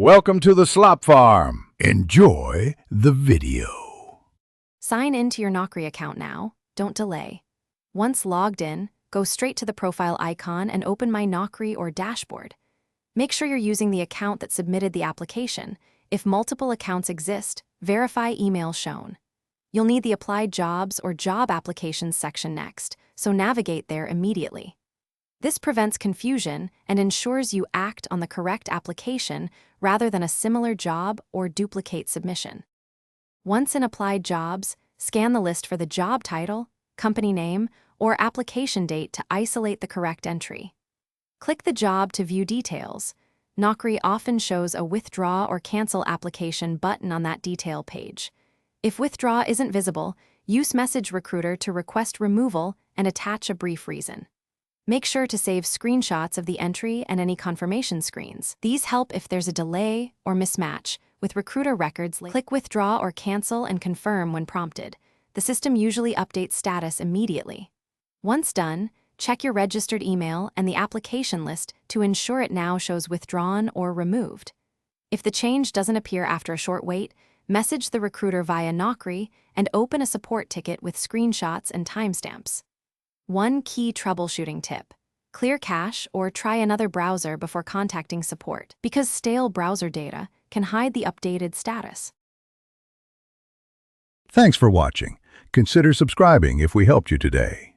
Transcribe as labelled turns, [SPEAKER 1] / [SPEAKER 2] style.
[SPEAKER 1] Welcome to the Slop Farm. Enjoy the video.
[SPEAKER 2] Sign into your Naukri account now. Don't delay. Once logged in, go straight to the profile icon and open My Naukri or Dashboard. Make sure you're using the account that submitted the application. If multiple accounts exist, verify email shown. You'll need the Applied Jobs or Job Applications section next, so navigate there immediately. This prevents confusion and ensures you act on the correct application rather than a similar job or duplicate submission. Once in Applied Jobs, scan the list for the job title, company name, or application date to isolate the correct entry. Click the job to view details. Naukri often shows a Withdraw or Cancel Application button on that detail page. If Withdraw isn't visible, use Message Recruiter to request removal and attach a brief reason. Make sure to save screenshots of the entry and any confirmation screens. These help if there's a delay or mismatch. With recruiter records, click Withdraw or Cancel and confirm when prompted. The system usually updates status immediately. Once done, check your registered email and the application list to ensure it now shows withdrawn or removed. If the change doesn't appear after a short wait, message the recruiter via Naukri and open a support ticket with screenshots and timestamps. One key troubleshooting tip: clear cache or try another browser before contacting support, because stale browser data can hide the updated status.
[SPEAKER 1] Thanks for watching. Consider subscribing if we helped you today.